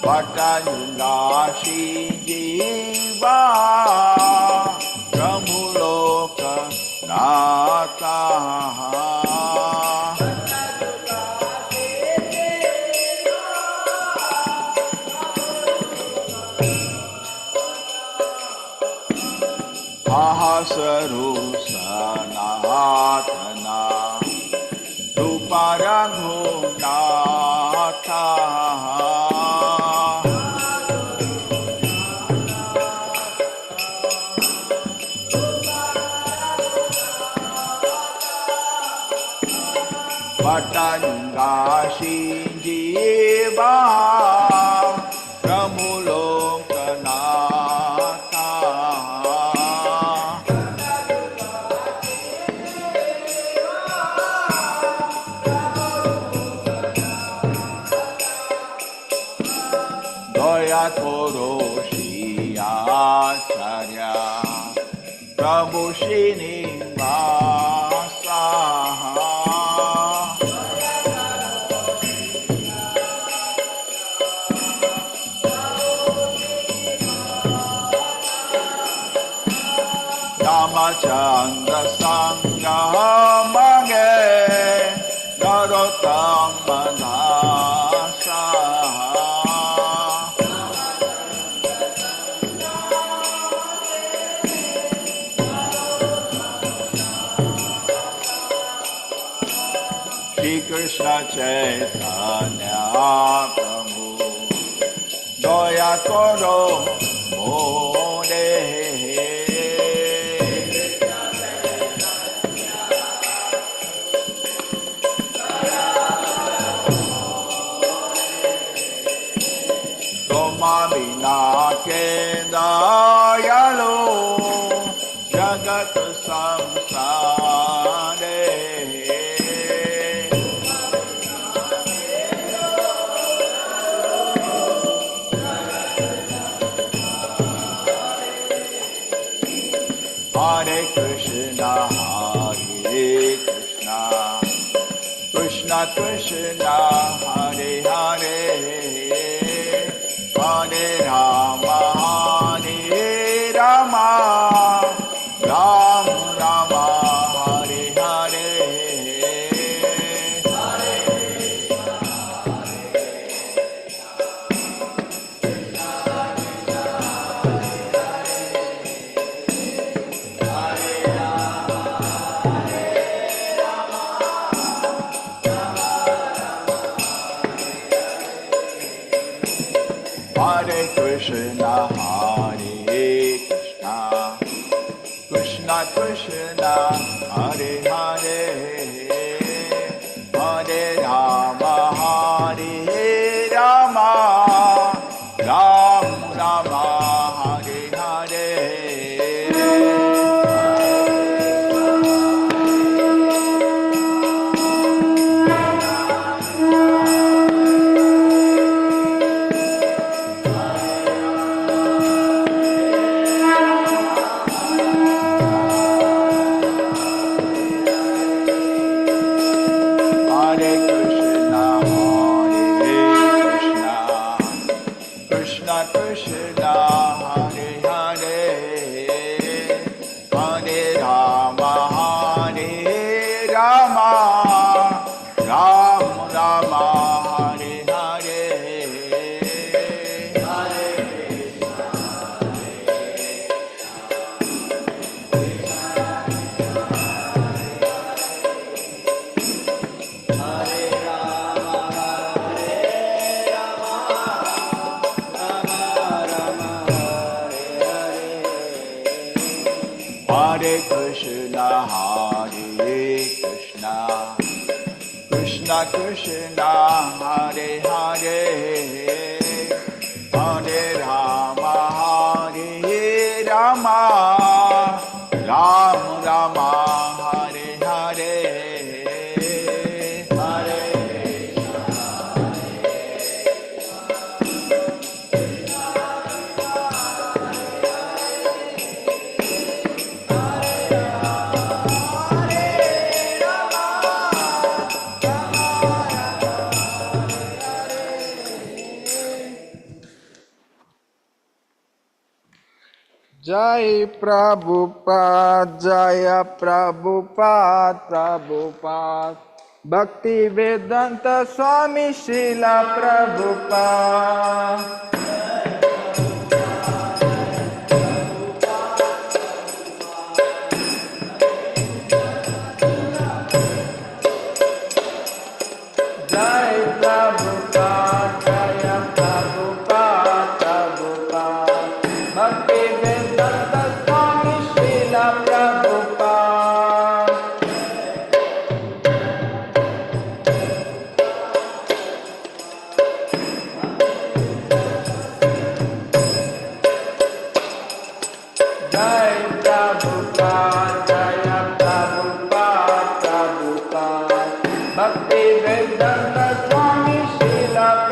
Patayunashi Jiva Brahmuloka Nata Ahasaru Sanatana Ruparaghunaथा Patayunashi Jiva Brahmulokanatha Doya Koroshi Acharya Prabhu Srinivasa Ramachandra Sangha Mange Narottama Dasa Shri Krishna Chaitanya Prabhu Doya Koro More Mamina Kendayalo Jagat Samsare Hare Krishna Hare Krishna Krishna Krishna Hare Hare Hare Rama, Hare Rama, Rama Rama, Hare Hare, Hare Krishna, Hare Krishna, Krishna Krishna, Hare Hare, Hare Rama, Hare Rama, Rama Rama, Hare Hare. Hare Krishna, Hare Krishna, Krishna Krishna, Hare Hare, Hare Rama, Hare Rama, Rama Rama, Hare Hare, Hare Jai Prabhupada, Jaya Prabhupada, Prabhupada. Bhakti Vedanta Swami Srila Prabhupada. Jai Prabhupada, Jaya Prabhupada, Prabhupada. Bhakti Vedanta Swami Srila Prabhupada. Jai Prabhupada, Jaya Prabhupada, Prabhupada. Bhakti Vedanta Swami Srila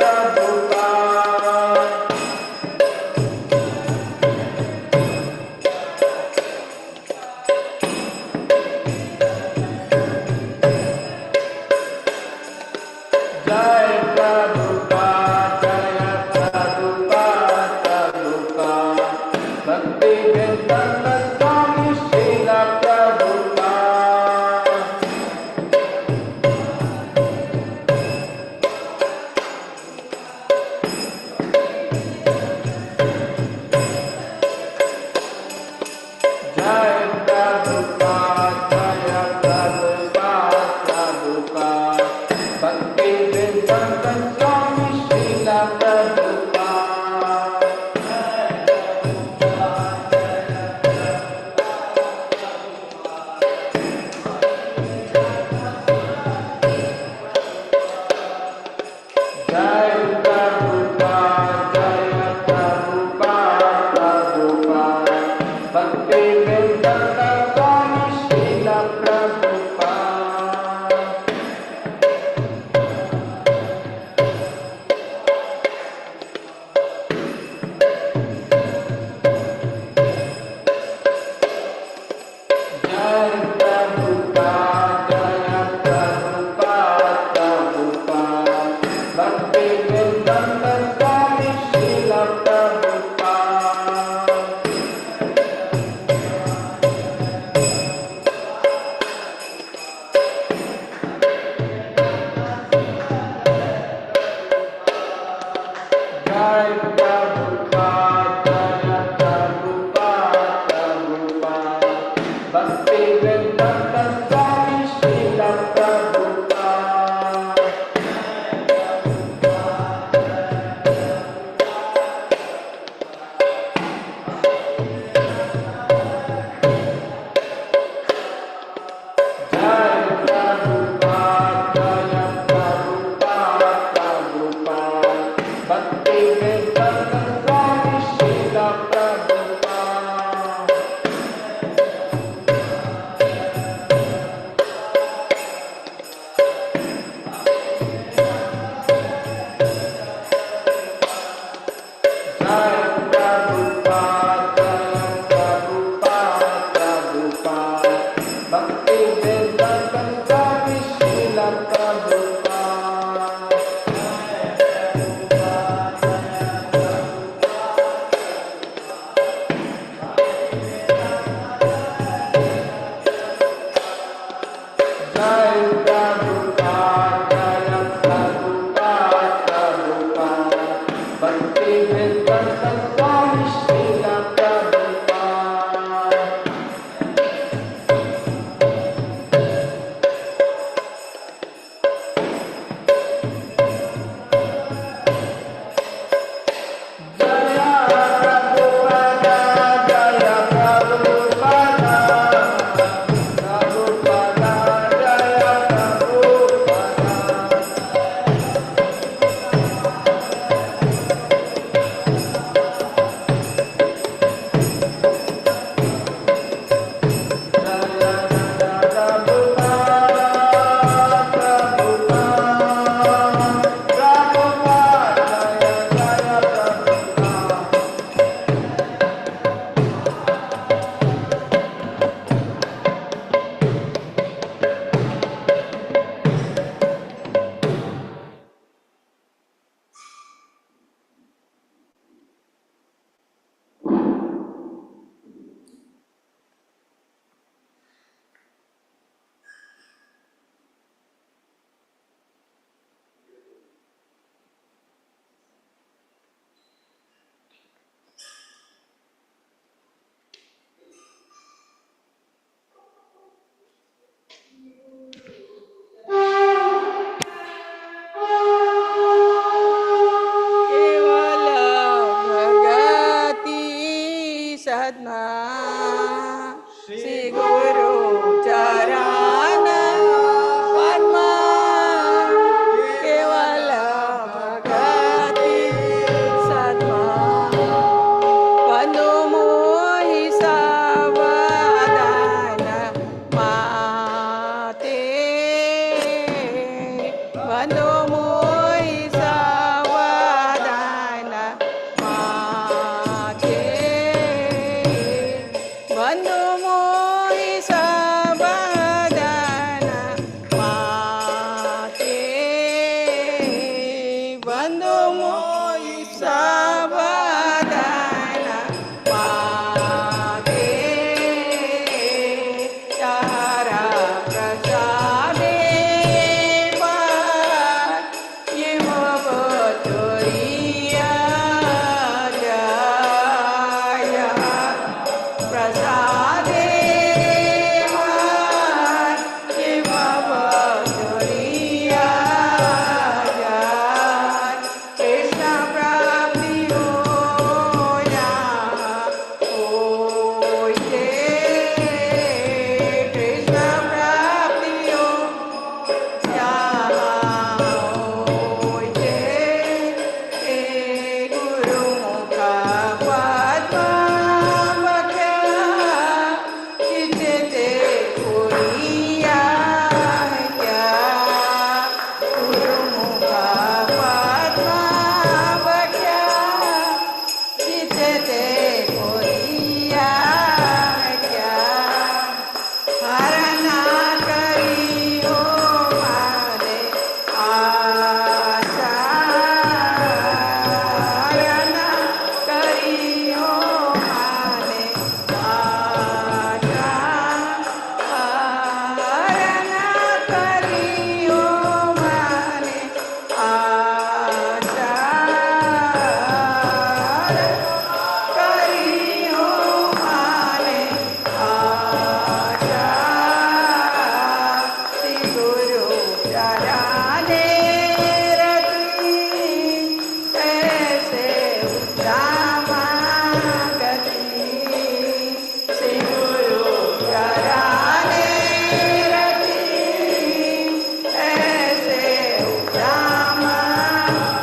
Ram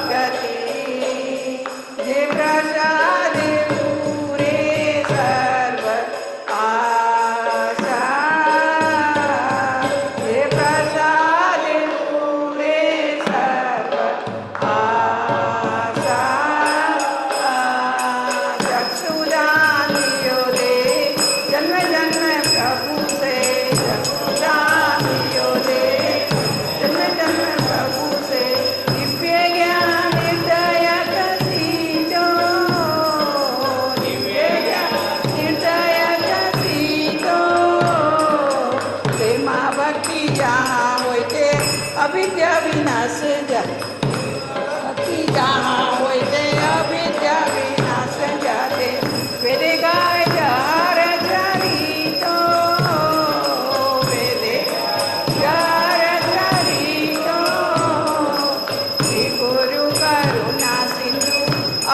गति जे प्रसाद पूरे सर्व आशा जे प्रसाद पूरे सर्व आशा चक्षुदान दियो दे जन्म जन्म प्रभु से चक्षुदान दियो दे जन्म जन्म प्रभु से दिव्य ज्ञान निर्दय कसीटो दिव्य ज्ञान निर्दय कसीटो प्रेमा भक्ति जहाँ होते अविद्या विनाश जाते भक्ति जहाँ होते अविद्या विनाश जाते वेदे गाय जार चरितो वेदे जार चरितो श्री गुरु करुणा सिंधु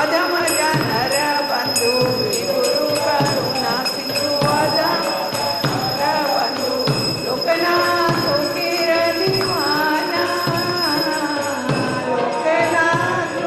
अधम जनर बंधु श्री गुरु करुणा सिंधु अधम जनर बंधु लोकनाथ कीर दीवाना Loknath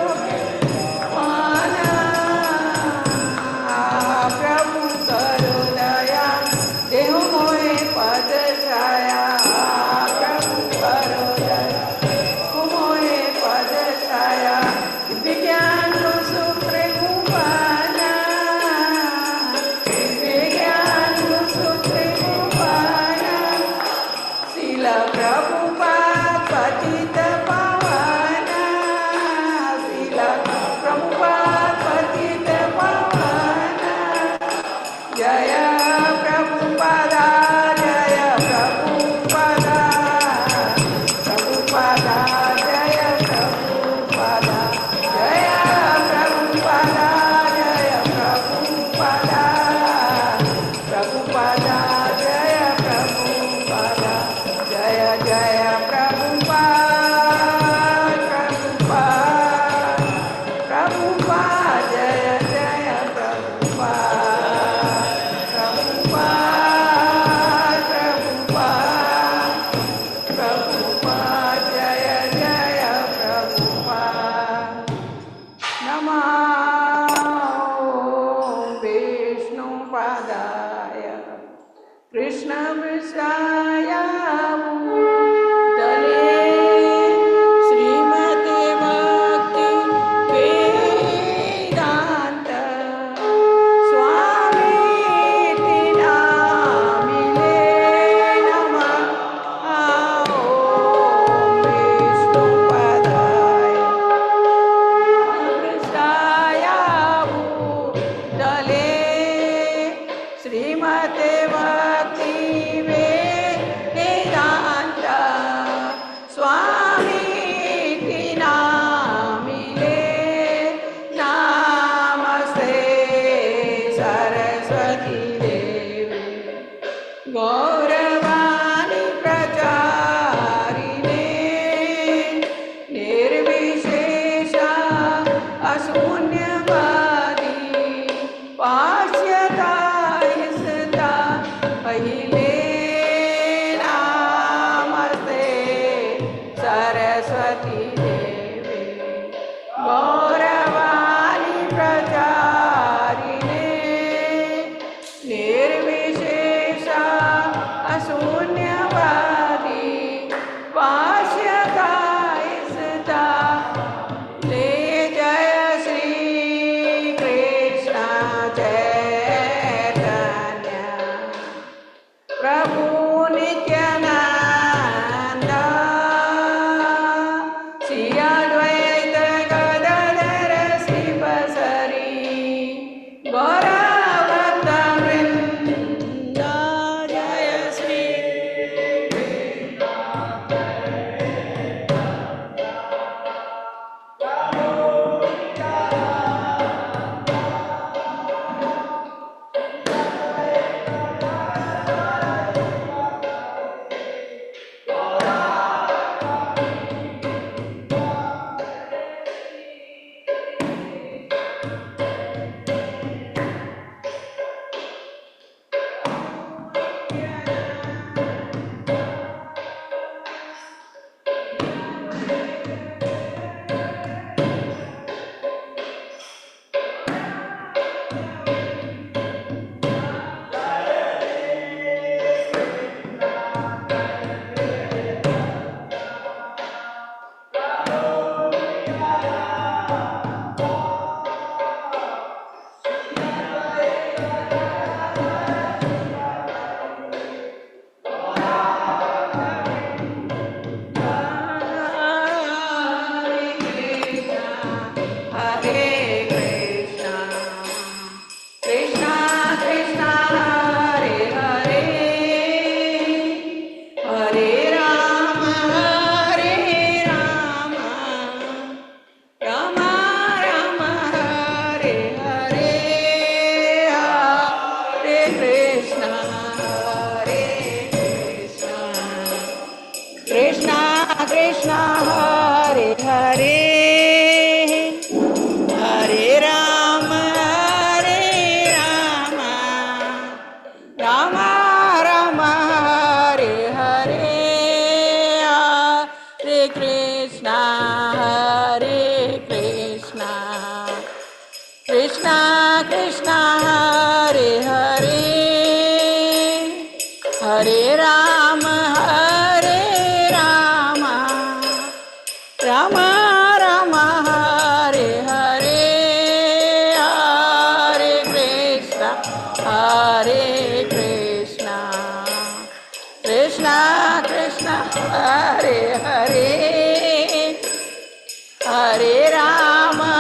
Hare Rama,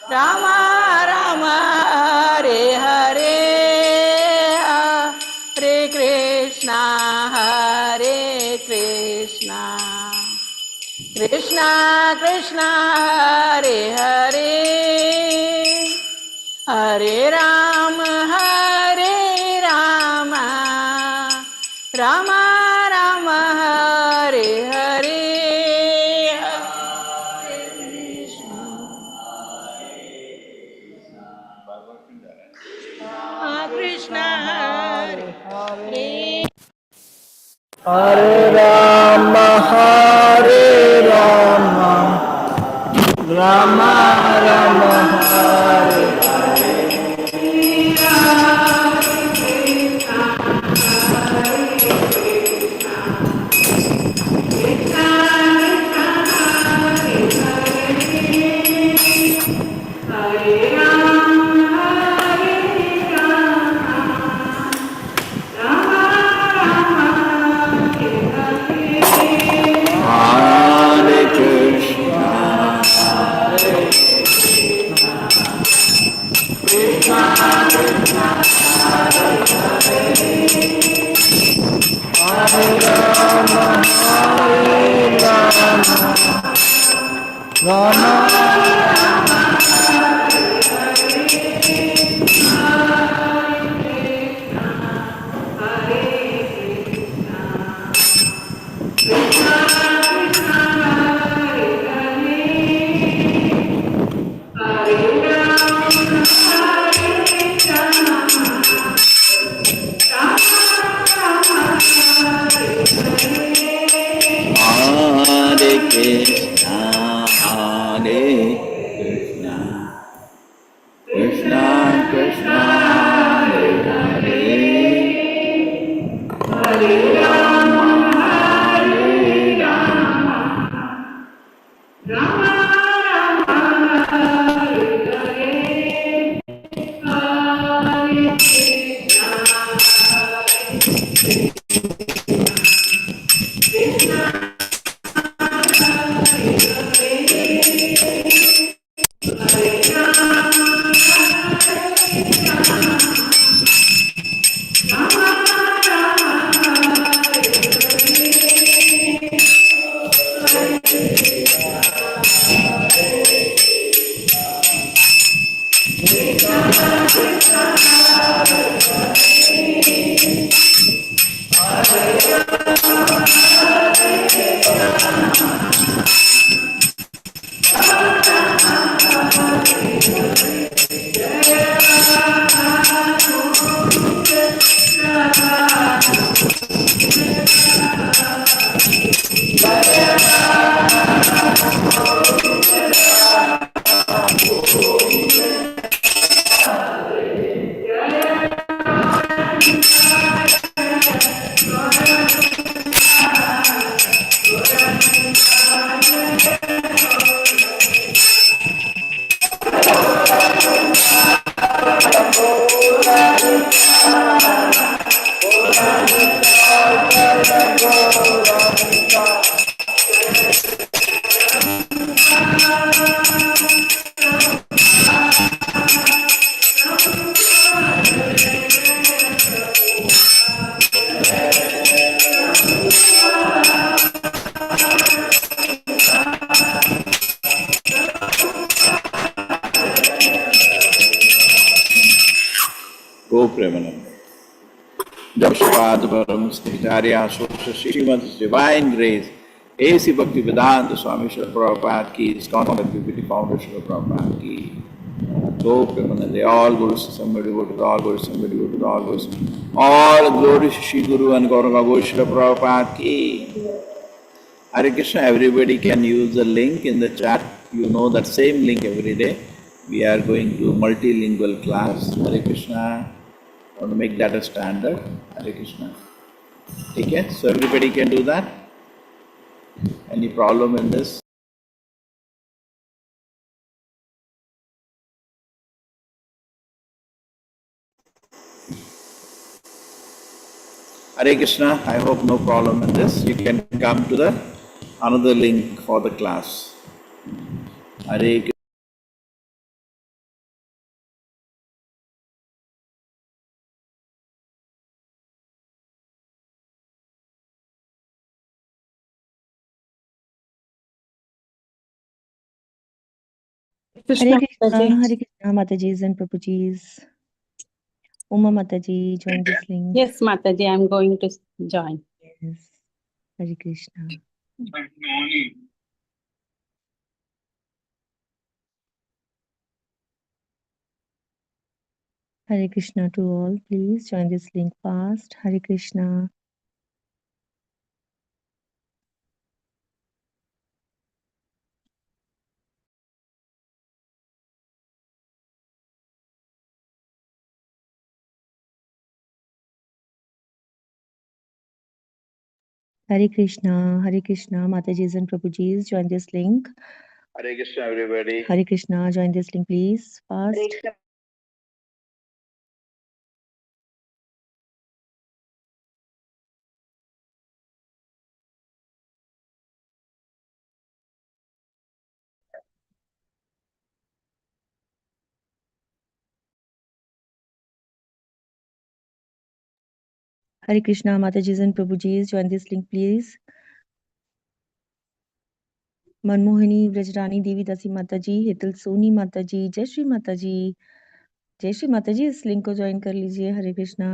Rama Rama, Hare Hare, Hare Krishna, Hare Krishna, Krishna Krishna, Hare Hare, Hare Rama, Rama Rama, Hare Hare, Hare Krishna, Hare Hare. Hare Rama, Hare Rama, Rama Rama, Hare Hare Krishna, Rama. Hare Krishna, Hare Krishna, Krishna Krishna, Hare Hare, Hare Rama, Hare Rama, Go Premanand. Japshapad Param Snitarya Sosha Srimad Divine Grace A.C. Bhakti Vedanta Swami Srila Prabhupada ki, ISKCON Activity Founder Srila Prabhupada ki. Go Premanand. They all go to somebody, go to all, go to somebody, go to all, go to all glory to Shri Guru and Gauranga Gosha Prabhupada ki. Hare Krishna, everybody can use the link in the chat. You know that same link every day. We are going to multilingual class. Hare Krishna. I want to make that a standard. Hare Krishna. Okay, so everybody can do that. Any problem in this? Hare Krishna. I hope no problem in this. You can come to the another link for the class. Hare Krishna, Mataji. Hare Krishna, Mataji's and Prabhuji's. Uma Mataji, join this link. Yes, Mataji, I'm going to join. Yes. Hare Krishna. Hare Krishna to all. Please join this link fast. Hare Krishna. Hare Krishna, Hare Krishna, Mataji's and Prabhuji's, join this link. Hare Krishna, everybody. Hare Krishna, join this link, please. Fast. Hare Krishna, Mataji's and Prabhuji's, join this link, please. Manmohini, Vrajrani, Devi Dasi Mataji, Hital Soni Mataji, Jai Shri Mataji. जय श्री माता जी, इस link को join कर लीजिए. हरे कृष्णा.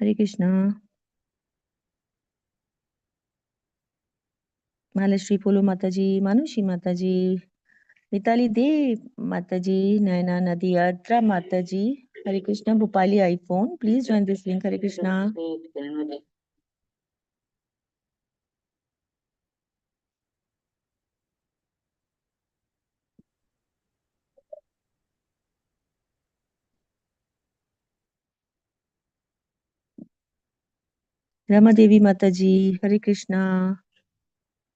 हरे कृष्णा. महालश्री पोलो माता जी, मानुषी माता जी, मिताली देव माता जी, नयना नदी यात्रा Mata ji. Hare Krishna. Bhopali iPhone, please join this link. Hare Krishna. Rama Devi Mata ji, Hare Krishna.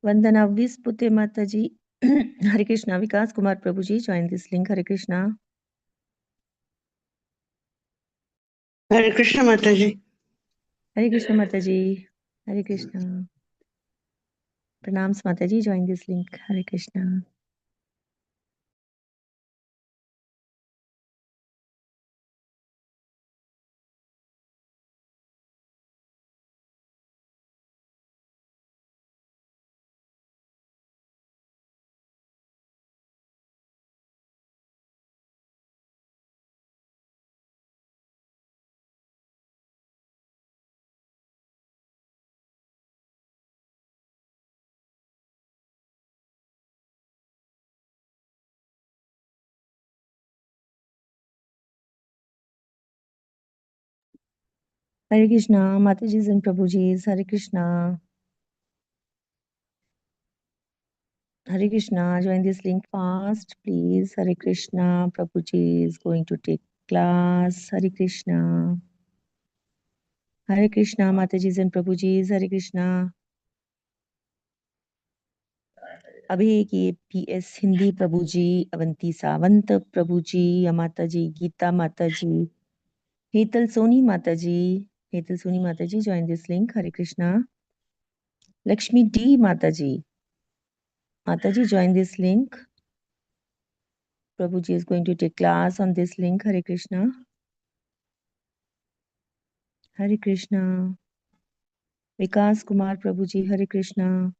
Vandana Vispute Mata ji, Hare Krishna. Vikas Kumar Prabhu ji, join this link. Hare Krishna. Hare Krishna Mata ji. हरे कृष्ण माता जी. हरे कृष्णा. प्रणाम Mata ji, join this link. Hare Krishna. Hare Krishna, Mataji's and Prabhuji's, Hare Krishna. Hare Krishna, join this link fast, please. Hare Krishna, Prabhuji is going to take class. Hare Krishna. Hare Krishna, Mataji's and Prabhuji's, Hare Krishna. अभी की PS Hindi प्रभुजी, अवंती सावंत प्रभुजी, माता जी, गीता माता जी, हेतल सोनी माता जी, हेतल सोनी माता जी, join this link. Hare Krishna. Lakshmi D माता जी, Mataji, join this link. Prabhuji is going to take class on this link. Hare Krishna. Hare Krishna. Vikas Kumar Prabhuji, Hare Krishna.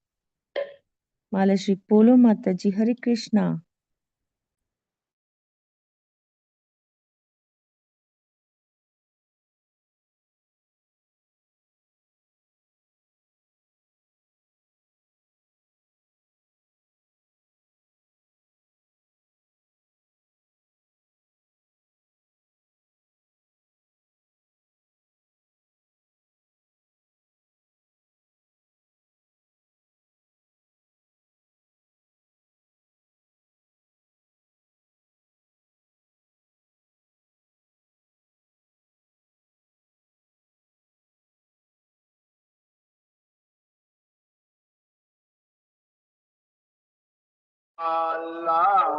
Malashri Polo Mataji, Hare Krishna.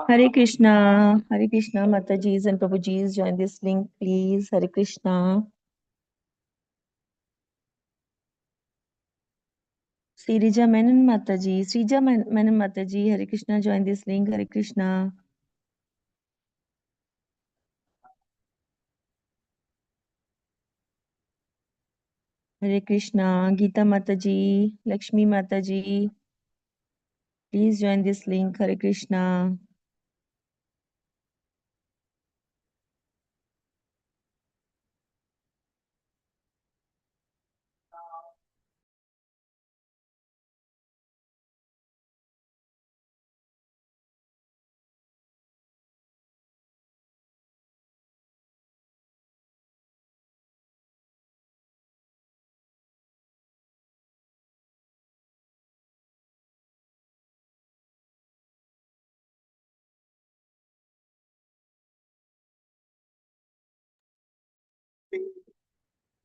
Hare Krishna. Hare Krishna. Mataji's and Prabhuji's, join this link, please. Hare Krishna. Srija Menon Mataji, Srija Menon Mataji, Hare Krishna, join this link, Hare Krishna. Hare Krishna, Geeta Mataji, Lakshmi Mataji, please join this link, Hare Krishna.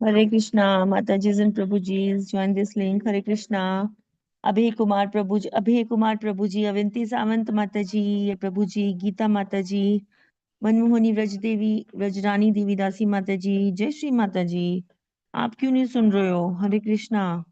Hare Krishna, Matajis and Prabhujis, join this link, Hare Krishna. Abhay Kumar Prabhuji, Avanti Samant Mataji, Prabhuji, Geeta Mataji, Manmohini Vraj देवी व्रजरानी देवीदासी माता जी, जय श्री माता जी। आप क्यों नहीं सुन रहे हो? हरे Krishna.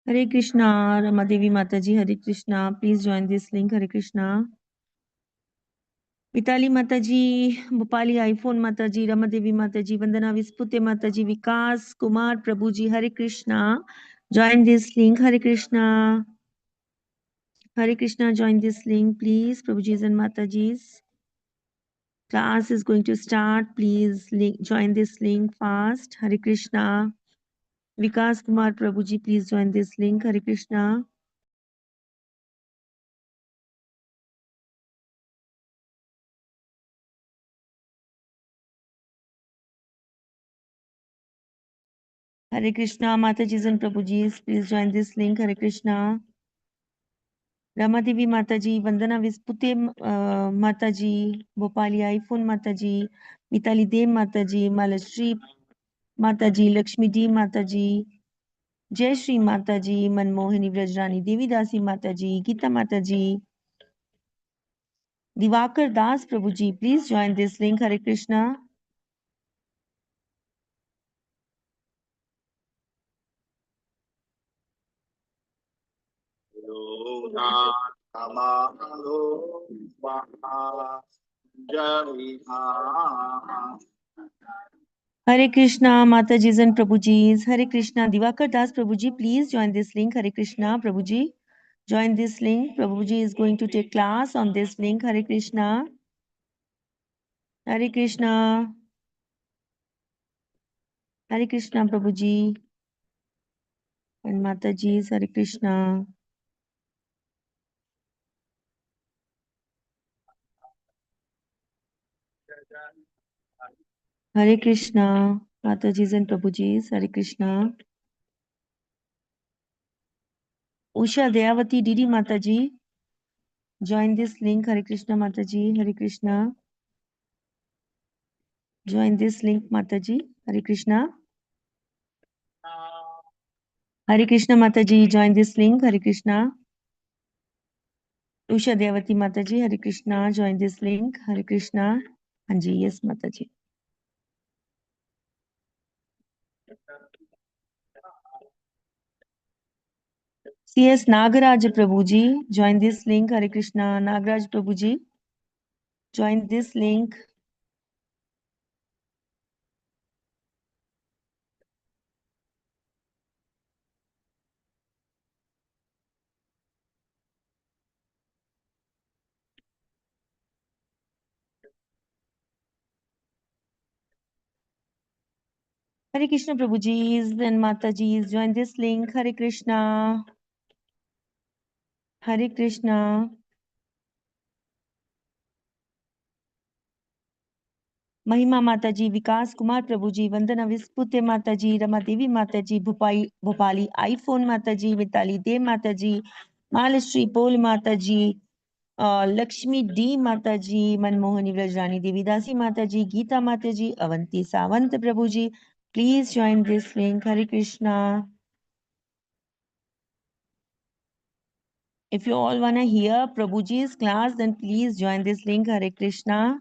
Hare Krishna, Rama Devi Mata ji, Hare Krishna, please join this link, Hare Krishna. Mitali Mata ji, Bhopali iPhone माता जी, रमा देवी माता जी, Vandana Vispute Mata ji, Vikas Kumar Prabhu ji, Hare Krishna, join this link, Hare Krishna. Hare Krishna, join this link, please. Prabhuji's and Mataji's class is going to start. Please join this link fast. Hare Krishna. Vikas Kumar Prabhuji, please join this link. Hare Krishna. Hare Krishna, Mataji's and Prabhuji's, please join this link. Hare Krishna. Ramadevi Mataji, Vandana Vispute Mataji, Bhopali iPhone Mataji, Mitali Dev Mataji, Malashri Mataji, Lakshmi D Mataji, जय श्री माता जी, मनमोहिनी व्रजरानी देवीदासी माता ji, Geeta Mata ji, Diwakar Das Prabhu ji, please join this link, Hare Krishna. Hare Krishna, Mata ji and Prabhu ji, Hare Krishna, Diwakar Das Prabhu ji, please join this link, Hare Krishna. Prabhu ji, join this link. Prabhuji is going to take class on this link. Hare Krishna. Hare Krishna. Hare Krishna, Prabhuji. And Mataji's Hare Krishna. Hare Krishna. Mataji's and Prabhuji's Hare Krishna. Usha Deyavati Didi Mataji. Join this link. Hare Krishna, Mataji. Hare Krishna. Join this link, Mataji. Hare Krishna. Hare Krishna, Mataji. Join this link. Hare Krishna. Usha Deyavati Mataji. Hare Krishna. Join this link. Hare Krishna. Anji, yes, Mataji. CS Nagaraj Prabhuji, join this link. Hare Krishna. Nagaraj Prabhuji, join this link. Hare Krishna Prabhuji's and Mataji's, join this link. Hare Krishna. Hare Krishna. महिमा माता जी, विकास कुमार प्रभु जी, वंदना विस्पुते माता जी, Rama Devi Mata ji, Bhopali iPhone माता जी, मिताली देव माता जी, मालश्री पोल माता जी, Lakshmi D माता जी, मनमोहनी व्रजरानी देवीदासी माता जी, गीता माता जी, अवंती सावंत प्रभु जी. Please join this link. Hare Krishna. If you all want to hear Prabhuji's class, then please join this link. Hare Krishna.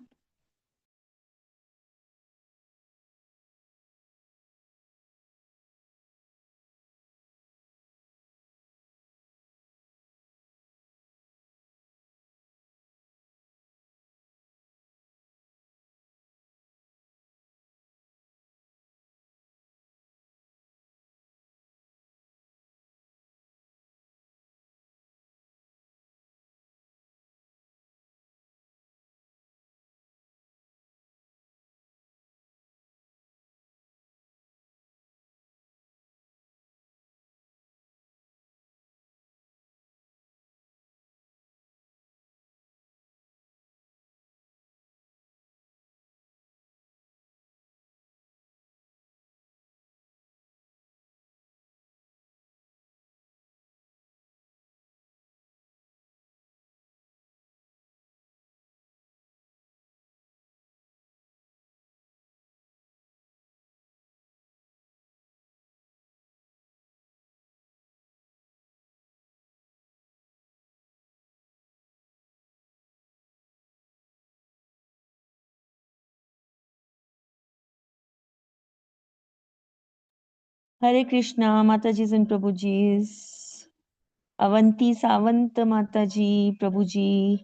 Hare Krishna, Mataji's and Prabhuji's. Avanti Savant Mataji, Prabhuji,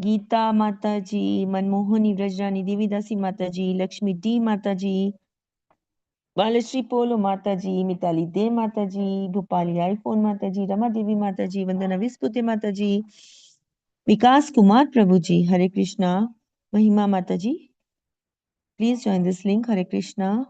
Geeta Mataji, Manmohani Vrajrani Devidasi Mataji, Lakshmi D Mataji, Balashri Polo Mataji, Mitali De Mataji, Bhupali iPhone Mataji, Rama Devi Mataji, Vandana Vispute Mataji, Vikas Kumar Prabhuji, Hare Krishna, Mahima Mataji. Please join this link, Hare Krishna.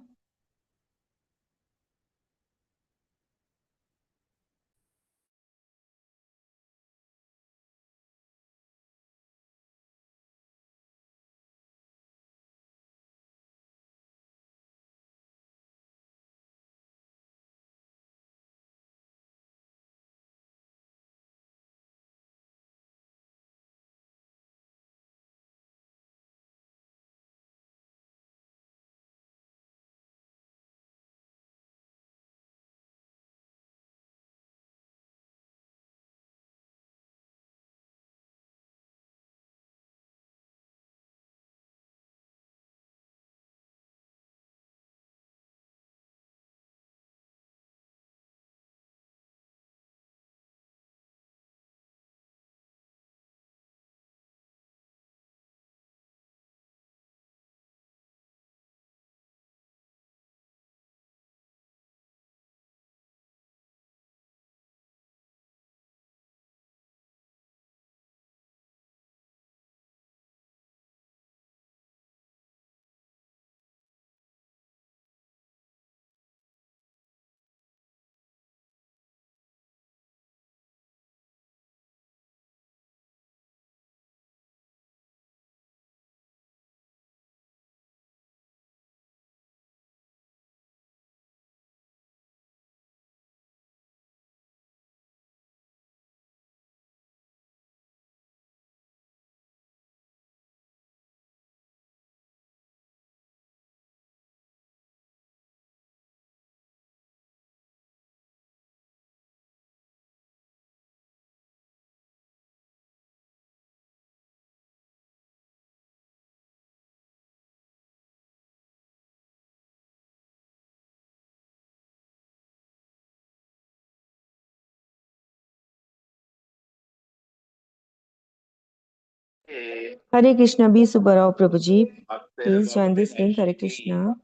Hare Krishna, B. Subbarao Prabhuji. Please join this link, Hare Krishna.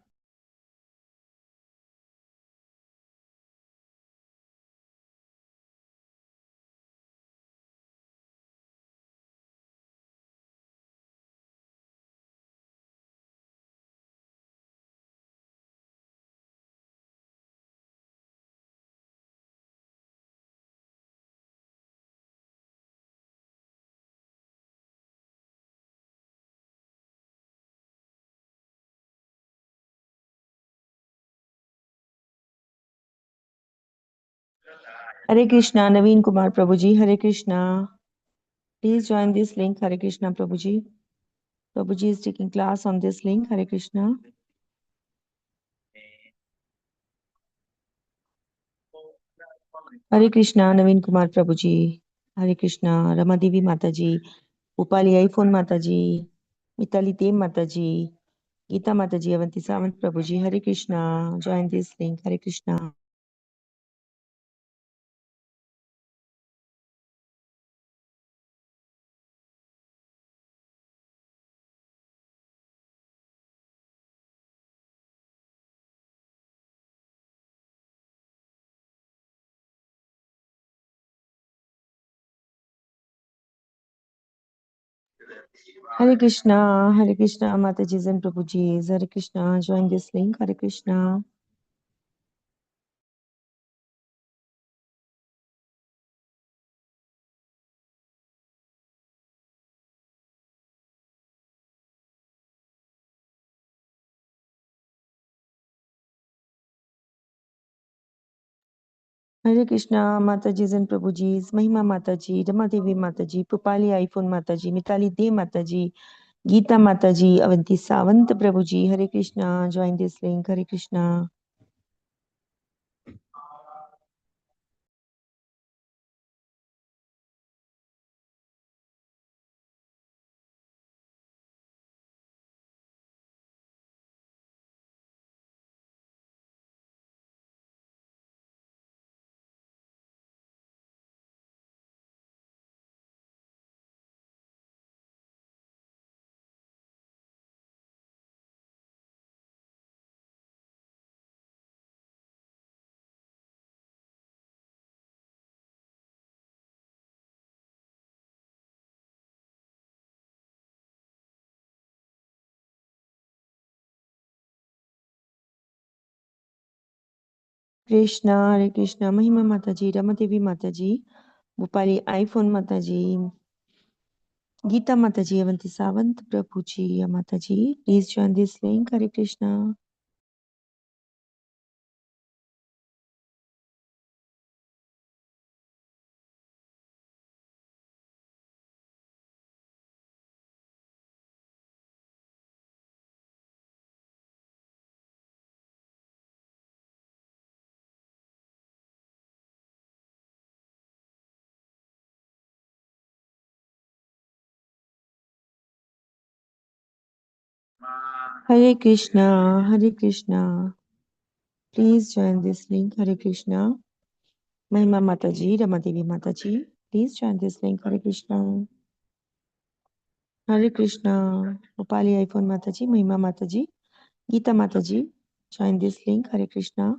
Hare Krishna, Naveen Kumar Prabhuji, Hare Krishna. Please join this link, Hare Krishna Prabhuji. Prabhuji is taking class on this link, Hare Krishna. Hare Krishna, Naveen Kumar Prabhuji, Hare Krishna, Rama Devi Mataji, Upali iPhone Mataji, Mitali Tem Mataji, Geeta Mataji, Avanti Sawant Prabhuji, Hare Krishna. Join this link, Hare Krishna. Hare Krishna, Mataji and Prabhuji, Hare Krishna. Join this link, Hare Krishna. Hare Krishna, Mataji and Prabhuji, Mahima Mataji, Rama Devi Mataji, Pupali iPhone Mataji, Mitali De Mataji, Geeta Mataji, Avanti Sawant Prabhuji, Hare Krishna. Join this link, Hare Krishna. Krishna, Hare Krishna, Mahima Mataji, Rama Devi Mataji, Bhupali iPhone Mataji, Geeta Mataji, Avanti Sawant Prabhuji, Mataji. Please join this link, Hare Krishna. Hare Krishna, Hare Krishna. Please join this link, Hare Krishna. Mahima Mataji, Ramadevi Mataji. Please join this link, Hare Krishna. Hare Krishna, Upali iPhone Mataji, Mahima Mataji, Geeta Mataji. Join this link, Hare Krishna.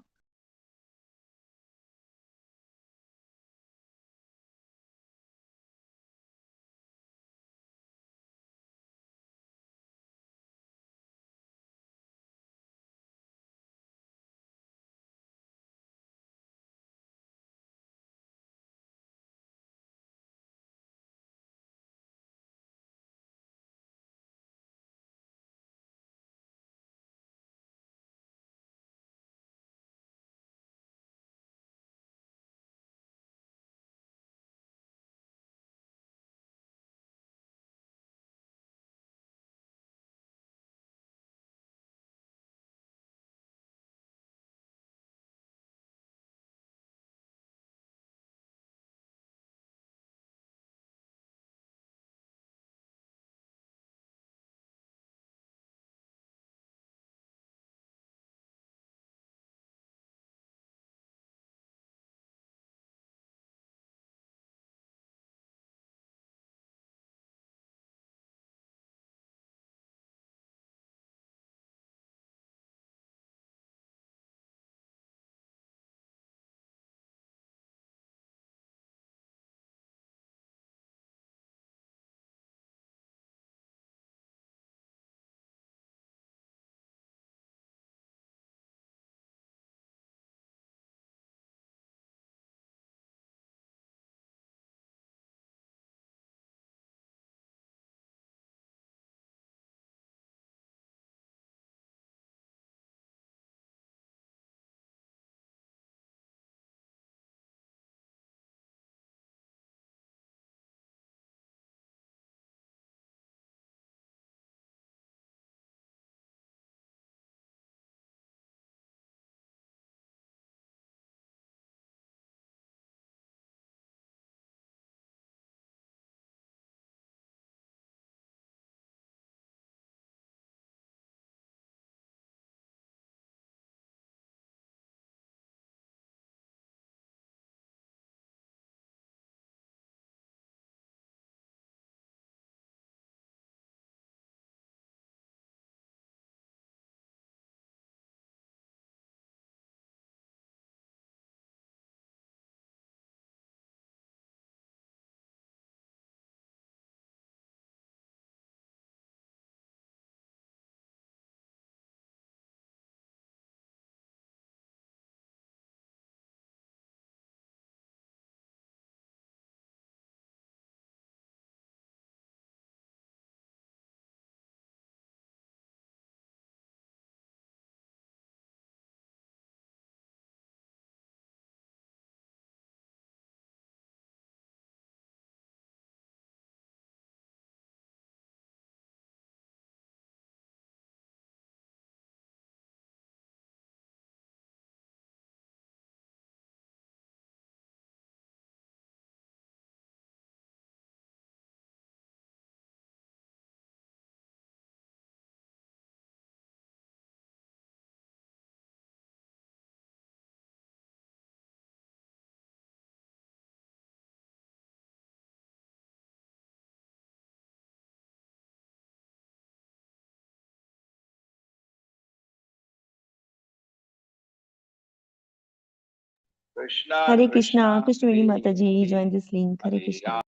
Krishna Hare Krishna, Krishna Krishna Vini Vini Mataji, join this link. Hare Hare Krishna.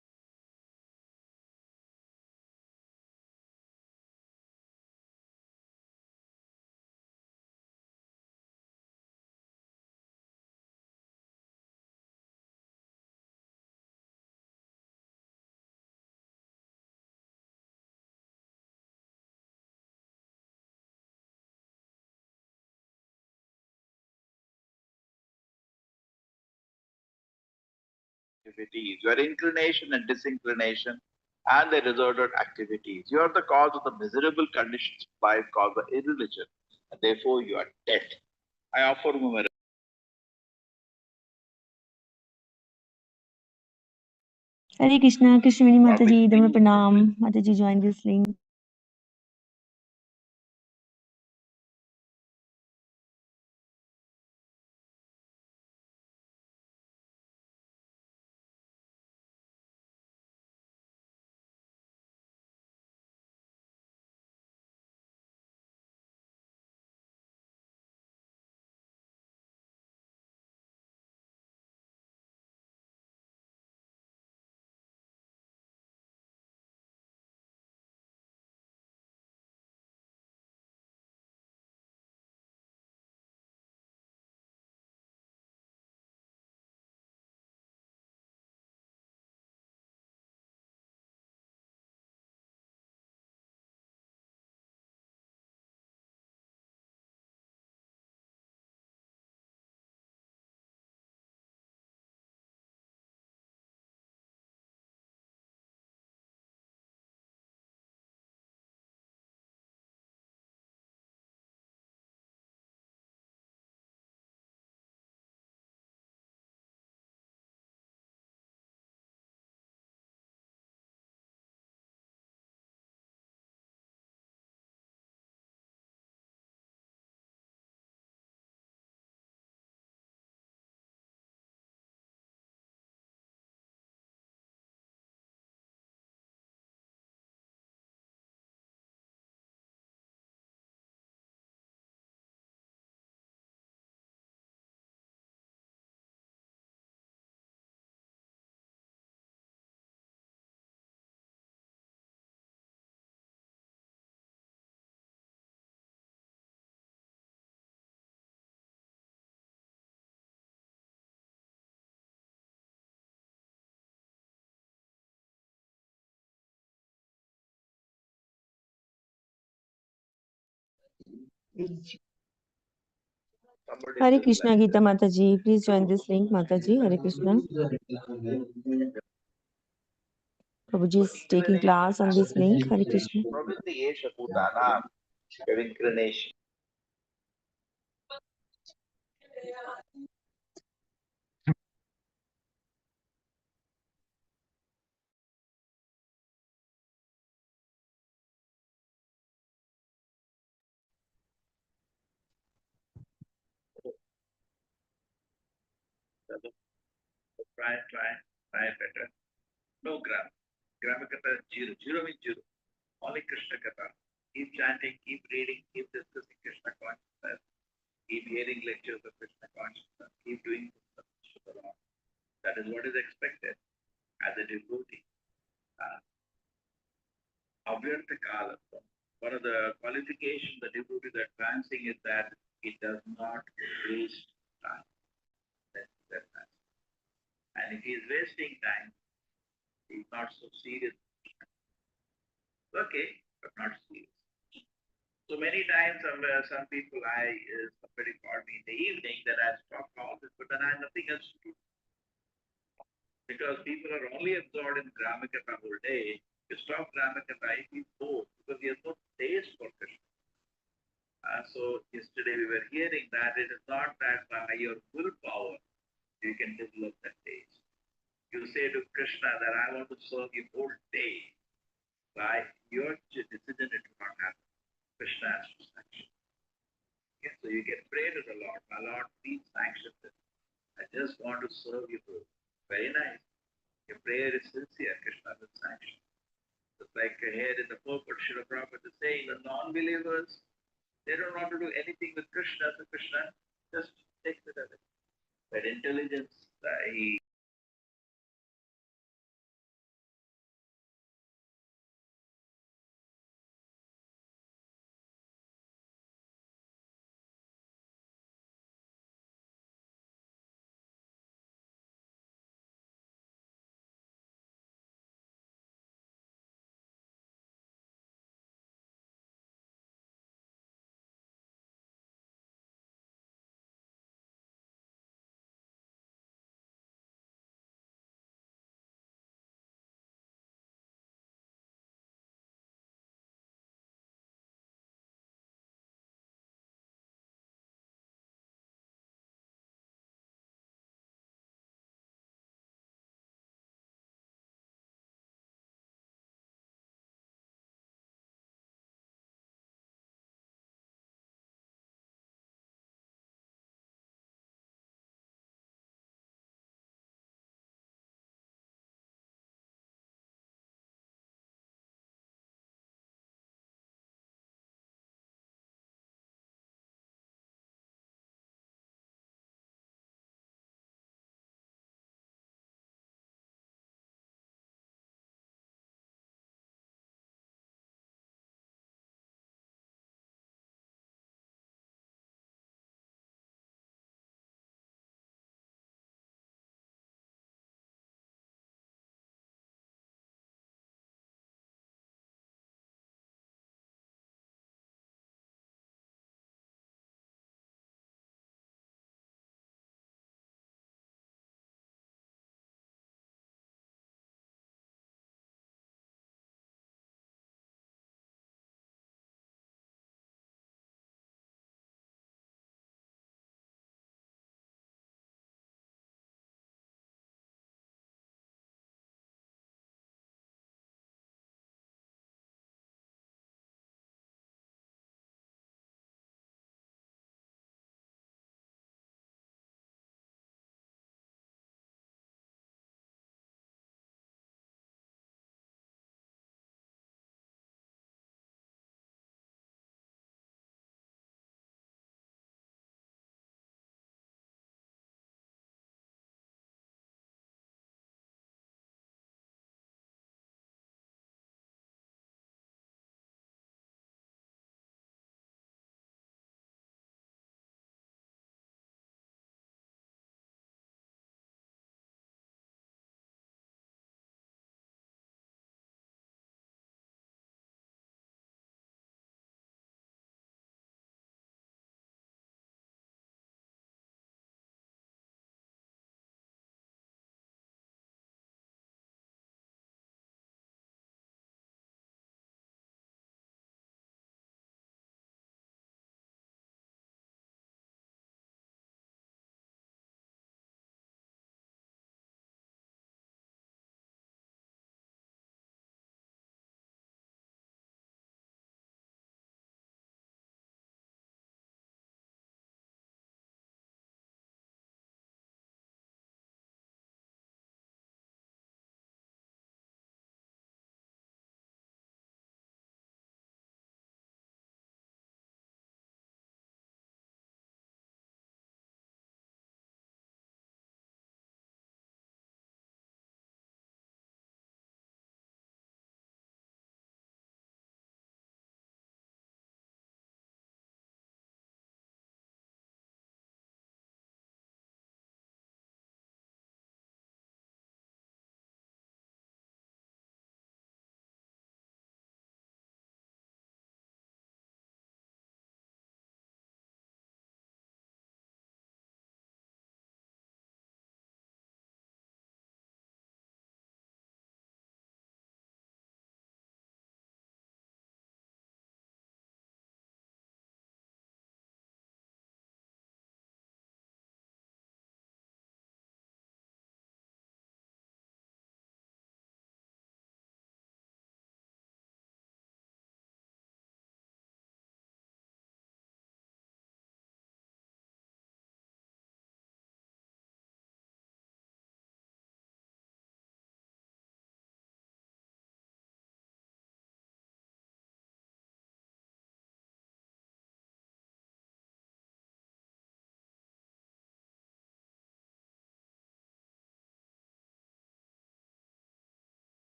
activities, your inclination and disinclination, and the disordered activities. You are the cause of the miserable conditions of life called the irreligion, and therefore you are dead. I offer my Hare Krishna, Krishna Vini Mataji, Dhamma Pranam. Mataji, join this link. Hare Krishna, Gita Mataji. Please join this link, Mataji. Hare Krishna. Prabhuji is taking class on this link. Hare Krishna. Pravritti Esha Bhutanam, your inclination. Try better. No grammar. Grammar kata zero. Zero means zero. Only Krishna kata. Keep chanting, keep reading, keep discussing Krishna consciousness, keep hearing lectures of Krishna consciousness, keep doing the Lord. That is what is expected as a devotee. Avyartha kala. One of the qualifications the devotee is advancing is that it does not waste time. That's that. And if he is wasting time, he is not so serious. Okay, but not serious. So many times, some people, somebody called me in the evening that I stopped all this, but then I have nothing else to do. Because people are only absorbed in Gramakata whole day. You stop Gramakata, I feel bored because he has no taste for Krishna. So yesterday we were hearing that it is not that by your willpower you can develop that taste. You say to Krishna that I want to serve you whole day. By your decision, it will not happen. Krishna has to sanction. Okay, so you can pray to the Lord. My Lord, please sanction this. I just want to serve you whole. Very nice. Your prayer is sincere. Krishna will sanction. Just like here in the purport, Srila Prabhupada is saying, the non-believers, they don't want to do anything with Krishna, so Krishna just takes it away. But intelligence, he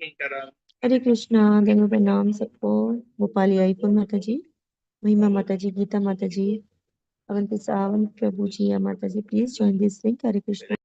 हरे कृष्णा, देव प्रणाम सबको। भोपाली आईपुर माता जी, महिमा माता जी, गीता माता जी, अवंती सावंत प्रभु जी, या Mata ji, please join this link. Hare Krishna.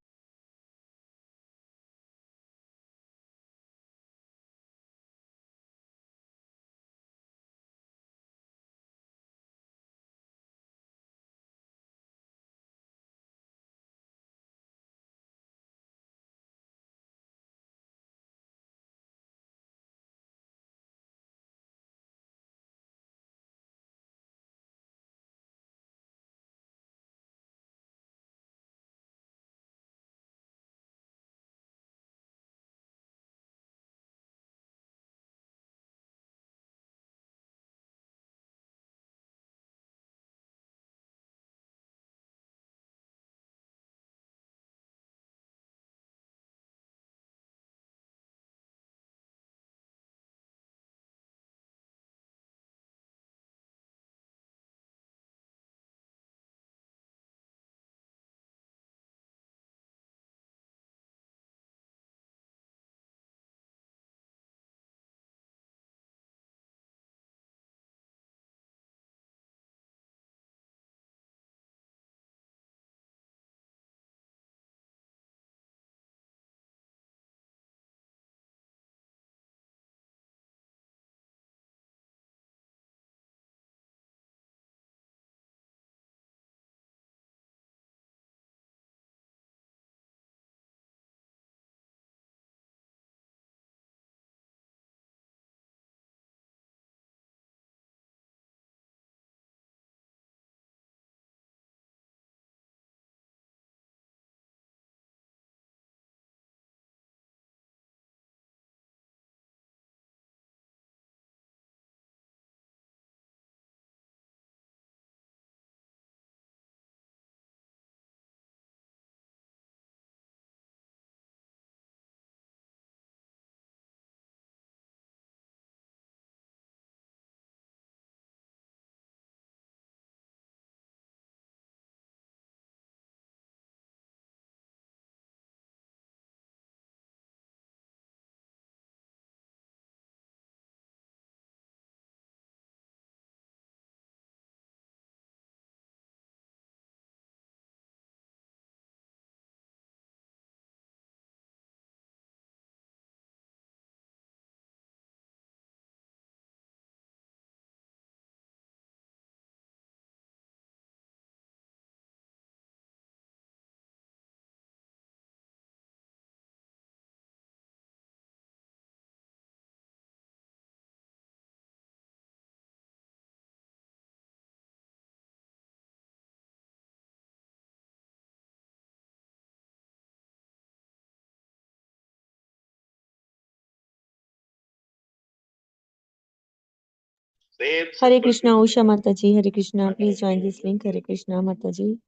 Hare Krishna, Usha Mata ji, Hare Krishna, please join this link. Hare Krishna Mata ji.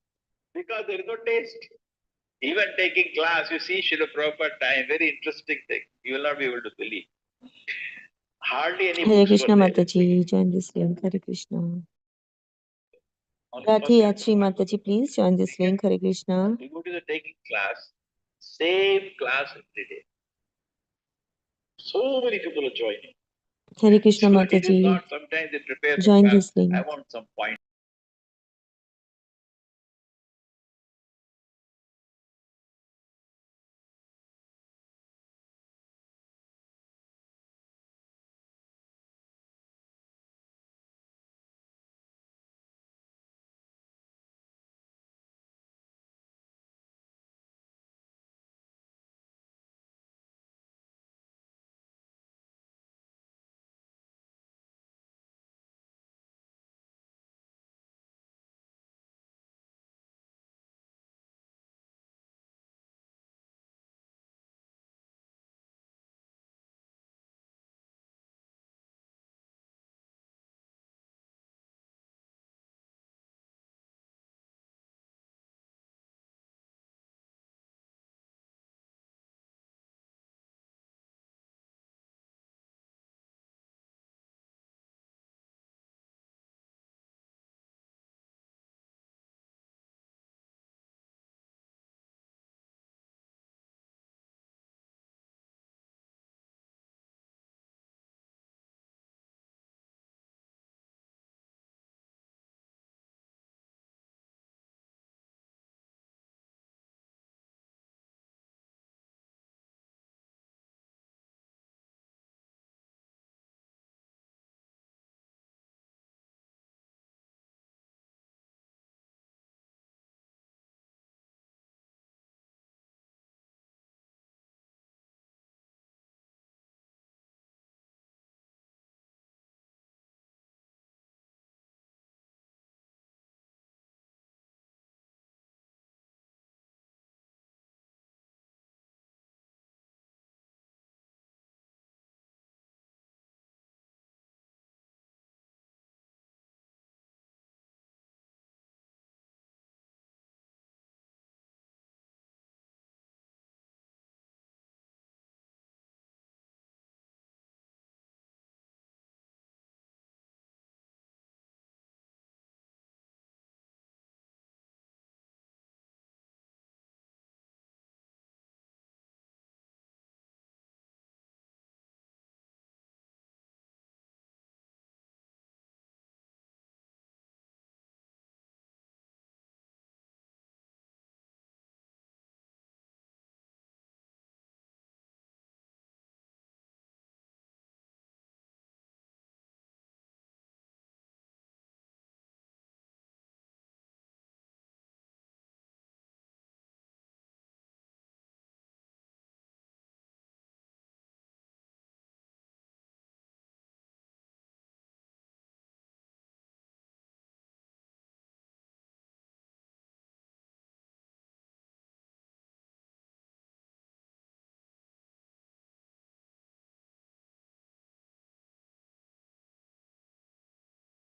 Because there is no taste. Even taking class, you see Srila Prabhupada time, very interesting thing. You will not be able to believe. Hardly any Hare books Krishna were Mata there. Ji, join this link. Hare Krishna. Only Rathi first यात्री Mata ji, please join this link. Hare Krishna. devotees are taking class, same class every day. So many people are joining. Hare Krishna So Mata it is ji, not, sometimes they prepare the join class. This link. I want some point.